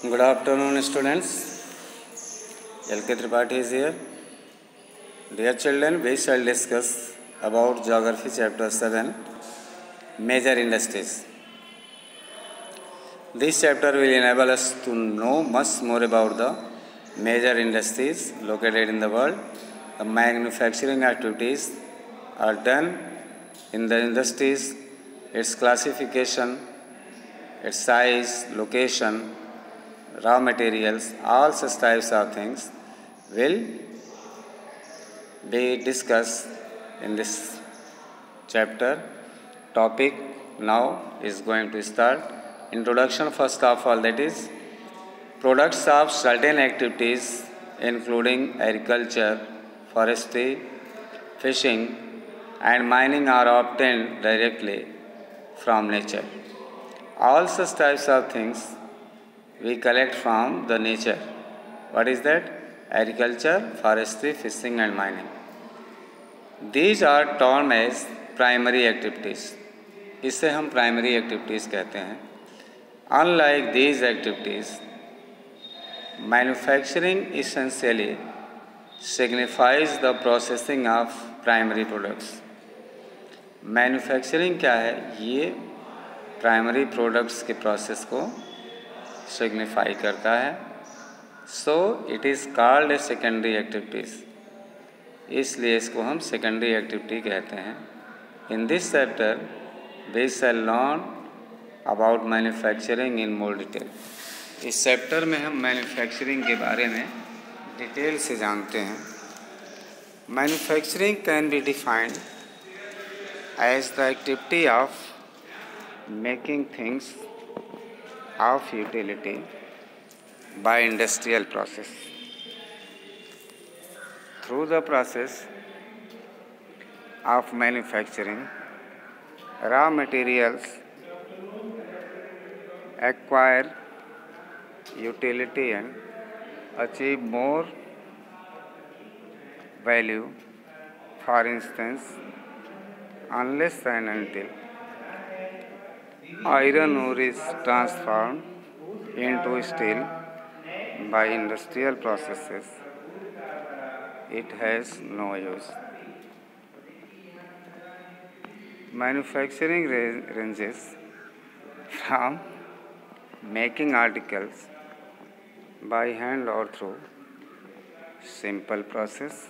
Good afternoon, students. LK Tripathi is here. Dear children, we shall discuss about Geography Chapter 7, Major Industries. This chapter will enable us to know much more about the major industries located in the world. The manufacturing activities are done in the industries, its classification, its size, location, raw materials, all such types of things will be discussed in this chapter. Topic now is going to start. Introduction first of all, that is products of certain activities including agriculture, forestry, fishing and mining are obtained directly from nature. All such types of things we collect from the nature. What is that? Agriculture, forestry, fishing and mining. These are termed as primary activities. इसे हम primary activities कहते हैं. Unlike these activities, manufacturing essentially signifies the processing of primary products. Manufacturing क्या है? ये primary products के process को signify करता है. So it is called a secondary activities. इसलिए इसको हम सेकेंडरी एक्टिविटी कहते हैं. In this chapter we shall learn about manufacturing in more detail. इस चैप्टर में हम मैन्युफैक्चरिंग के बारे में डिटेल से जानते हैं. Manufacturing can be defined as the activity of making things of utility by industrial process. Through the process of manufacturing, raw materials acquire utility and achieve more value. For instance, unless and until iron ore is transformed into steel by industrial processes, it has no use. Manufacturing ranges from making articles by hand or through simple process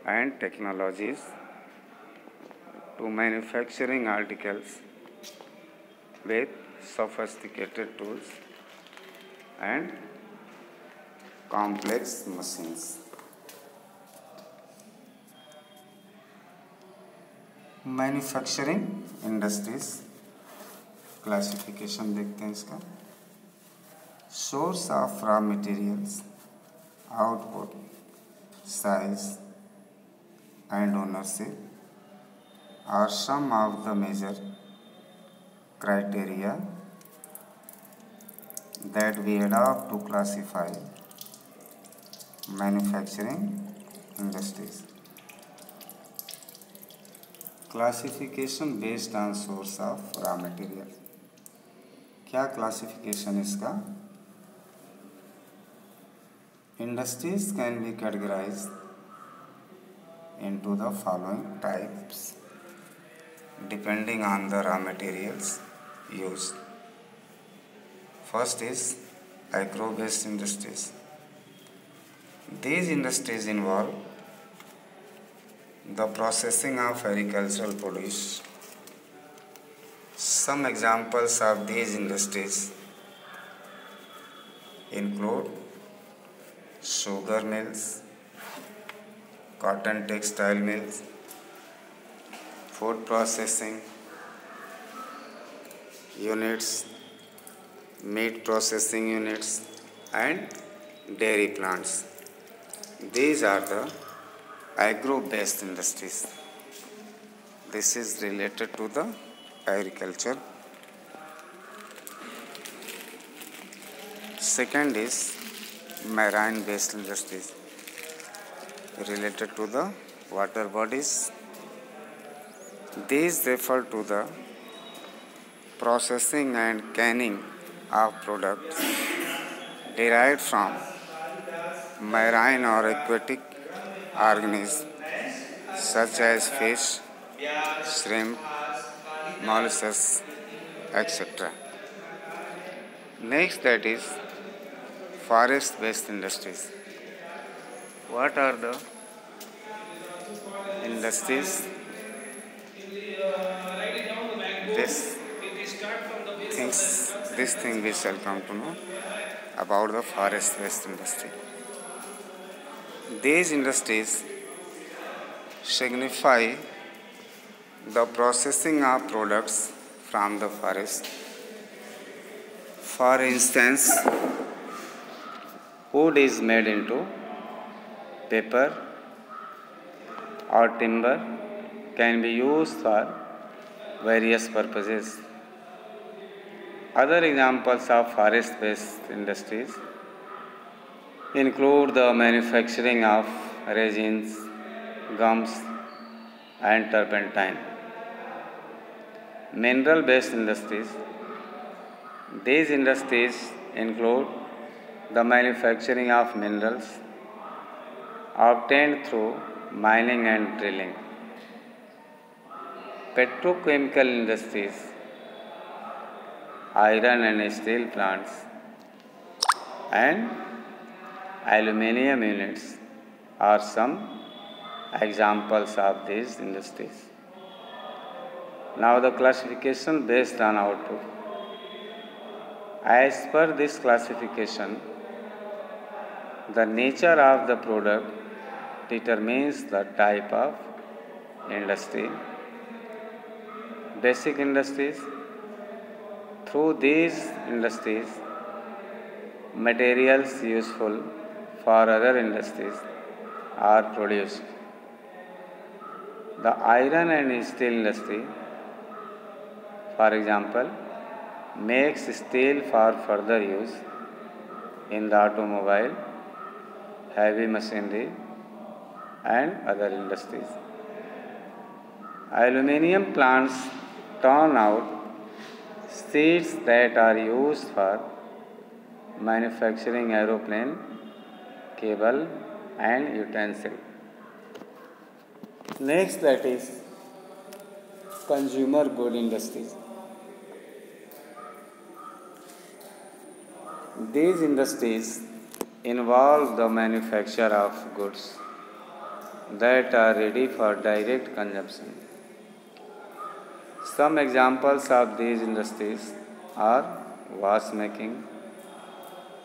and technologies to manufacturing articles with sophisticated tools and complex machines. Manufacturing industries classification देखते हैं इसका. Source of raw materials, output, size and ownership are some of the major criteria that we adopt to classify manufacturing industries. Classification based on source of raw material. क्या classification इसका? Industries can be categorized into the following types depending on the raw materials used. First is agro-based industries. These industries involve the processing of agricultural produce. Some examples of these industries include sugar mills, cotton textile mills, food processing units, meat processing units and dairy plants. These are the agro-based industries. This is related to the agriculture. Second is marine-based industries related to the water bodies. These refer to the processing and canning of products derived from marine or aquatic organisms such as fish, shrimp, mollusks, etc. Next, that is forest-based industries. What are the industries? This this thing we shall come to know about the forest-based industry. These industries signify the processing of products from the forest. For instance, wood is made into paper or timber can be used for various purposes. Other examples of forest-based industries include the manufacturing of resins, gums, and turpentine. Mineral-based industries. These industries include the manufacturing of minerals obtained through mining and drilling. Petrochemical industries, iron and steel plants, and aluminium units are some examples of these industries. Now the classification based on output. As per this classification, the nature of the product determines the type of industry. Basic industries. Through these industries, materials useful for other industries are produced. The iron and steel industry, for example, makes steel for further use in the automobile, heavy machinery, and other industries. Aluminium plants turn out sheets that are used for manufacturing aeroplane, cable, and utensil. Next, that is consumer good industries. These industries involve the manufacture of goods that are ready for direct consumption. Some examples of these industries are watchmaking,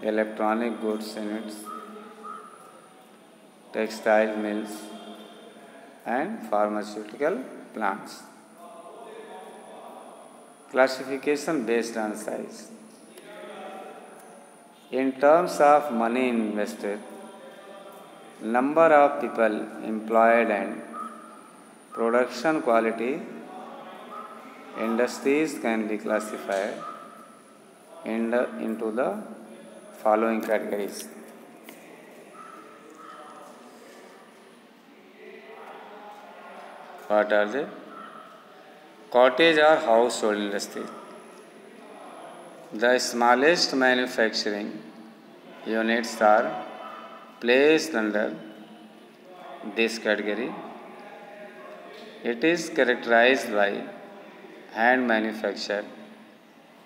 electronic goods units, textile mills, and pharmaceutical plants. Classification based on size. In terms of money invested, number of people employed and production quality, industries can be classified into the following categories. What are they? Cottage or household industry. The smallest manufacturing units are placed under this category. It is characterized by hand manufacture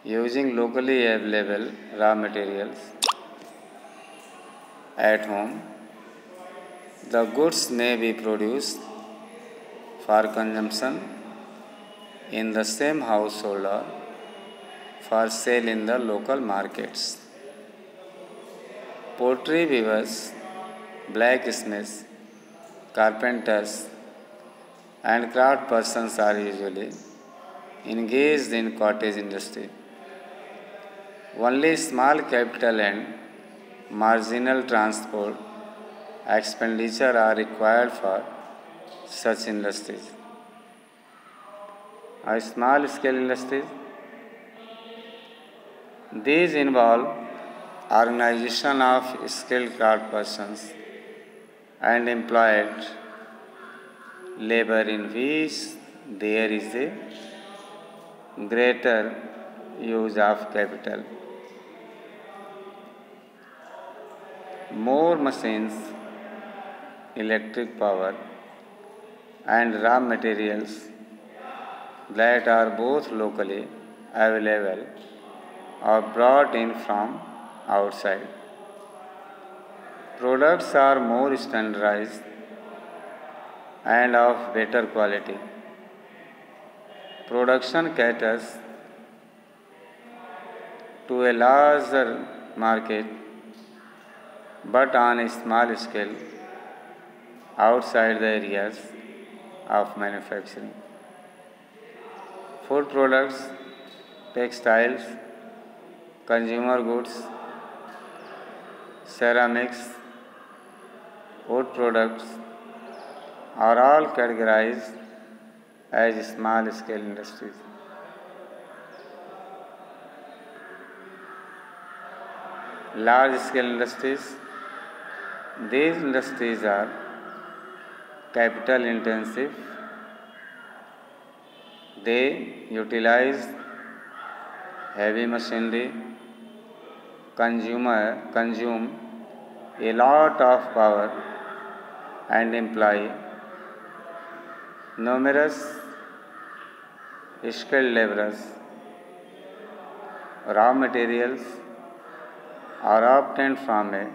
using locally available raw materials at home. The goods may be produced for consumption in the same household or for sale in the local markets. Pottery weavers, blacksmiths, carpenters, and craft persons are usually engaged in cottage industry. Only small capital and marginal transport expenditure are required for such industries. A small scale industries. These involve organization of skilled craft persons and employed labor in which there is a greater use of capital. more machines, electric power, and raw materials that are both locally available or brought in from outside. Products are more standardized and of better quality. Production caters to a larger market but on a small scale outside the areas of manufacturing. Food products, textiles, consumer goods, ceramics, wood products are all categorized as small scale industries. Large scale industries. These industries are capital intensive. They utilize heavy machinery, consume a lot of power and employ numerous skilled laborers. Raw materials are obtained from a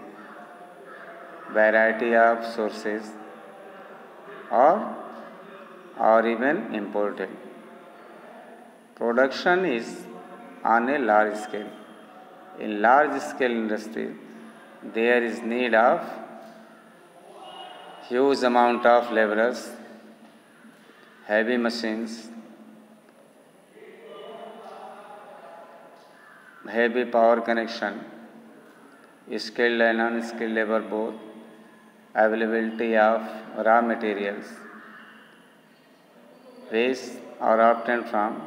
variety of sources or even imported. Production is on a large scale. In large scale industry, there is need of huge amount of laborers, heavy machines, heavy power connection, skilled and unskilled labor both, availability of raw materials, which are obtained from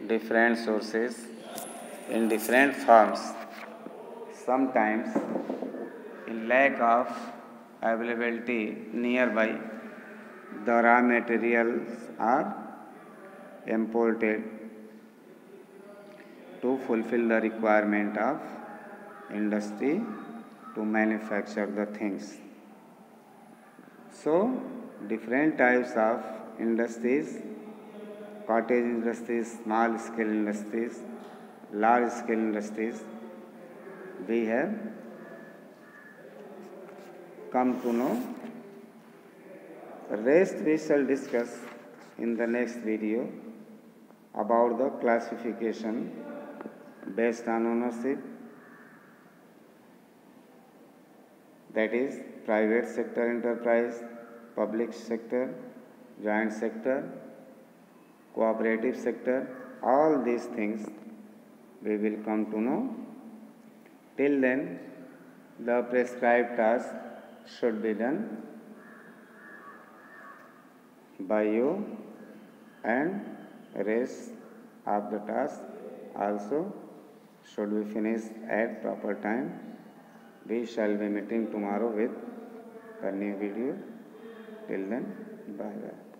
different sources in different forms. Sometimes, in lack of availability nearby, the raw materials are imported to fulfill the requirement of industry to manufacture the things. So, different types of industries, cottage industries, small scale industries, large scale industries, we have come to know. Rest we shall discuss in the next video about the classification based on ownership, that is private sector enterprise, public sector, joint sector, cooperative sector. All these things we will come to know. Till then, the prescribed task should be done by you, and rest of the task also should be finished at proper time. We shall be meeting tomorrow with a new video. Till then, bye bye.